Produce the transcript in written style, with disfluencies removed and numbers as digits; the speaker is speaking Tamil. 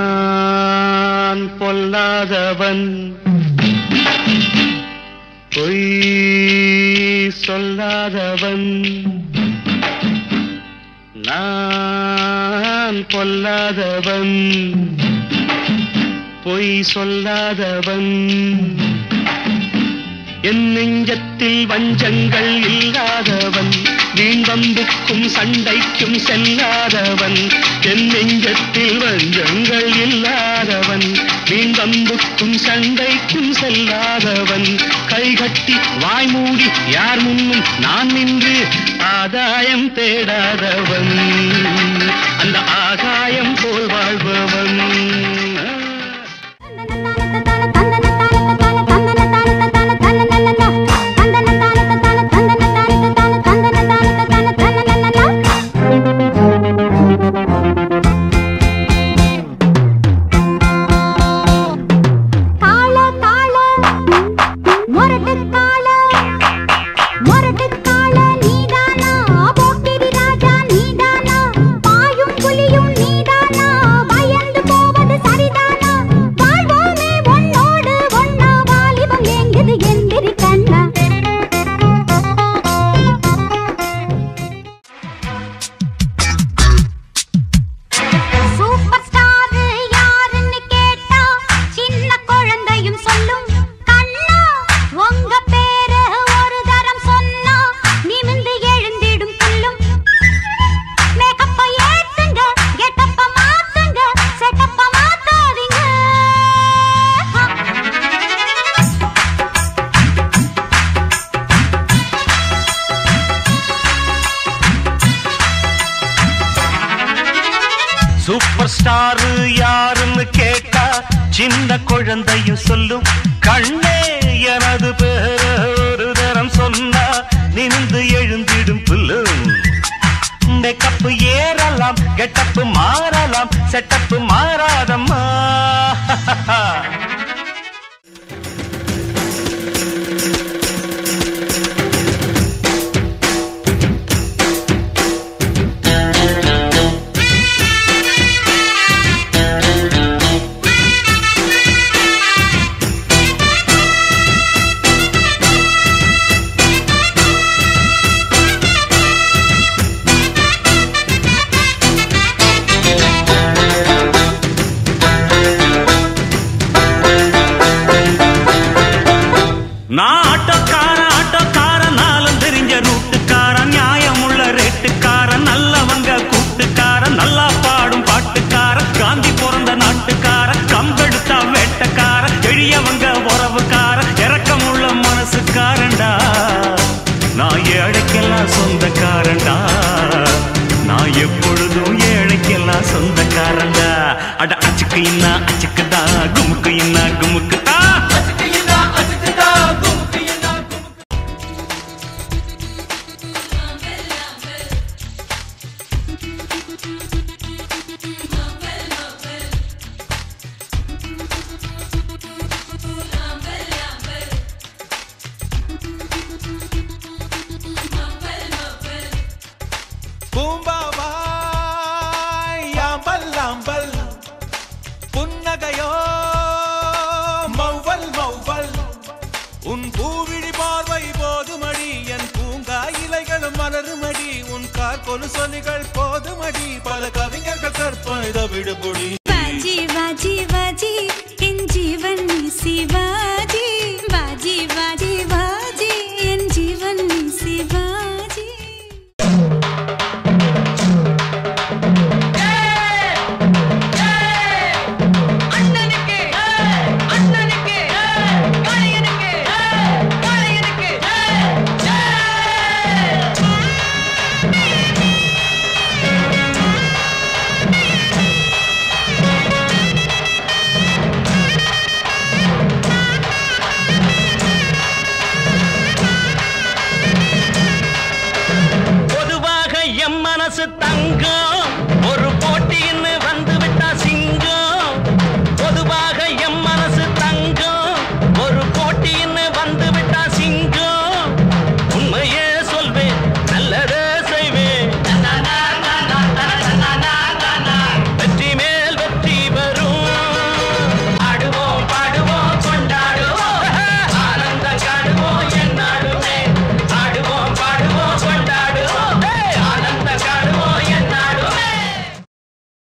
நான் பொல்லாதவன் பொய் சொல்லாதவன் நான் பொல்லாதவன் பொய் சொல்லாதவன் என் நெஞ்சத்தில் வஞ்சங்கள் இல்லாதவன் வீண்வம்புக்கும் சண்டைக்கும் செல்லாதவன் என் நெஞ்சத்தில் வஞ்சங்கள் இல்லாதவன் வீண்வம்புக்கும் சண்டைக்கும் செல்லாதவன் கைகட்டி வாய்மூடி யார் முன்னும் நான் நின்று ஆதாயம் தேடாதவன் அந்த ஆகாயம் போல் வாழ்பவன் சூப்பர் ஸ்டார் யாருன்னு கேட்டா சின்ன குழந்தையும் சொல்லும் கண்ணே எனது பேர ஒரு தரம் சொன்னா நிமிந்து எழுந்திடும் புல்லும் மேக்கப் ஏறலாம் கெட்டப் மாறலாம் செட்டப் மாறாதம்மா நான் ஆட்டோக்காரன் நாளும் தெரிஞ்ச ரூட்டுக்காரன் நியாயம் உள்ள ரேட்டுக்காரன் நல்லவங்க கூட்டுக்காரன் நல்லா பாடும் பாட்டுக்காரன் காந்தி பிறந்த நாட்டுக்காரன் கம்பெடுத்தா வேட்டக்காரன் எளியவங்க உறவுக்காரன் இரக்கமுள்ள மனசுக்காரன்டா நான் ஏழைக்கெல்லாம் சொந்தக்காரன்டா நான் எப்பொழுதும் ஏழைக்கெல்லாம் சொந்தக்காரன்டா அட அச்சுக்கு இன்னா அச்சுக்குதா குமுக்கு இன்னா குமுக்குதா புன்னகையோ மௌவல் மௌவல் உன் பூவிழி பார்வை போதுமடி என் பூங்கா இலைகளும் மலருமடி உன் கார் கொலு சொலிகள் போதுமடி பல கவிஞர்கள்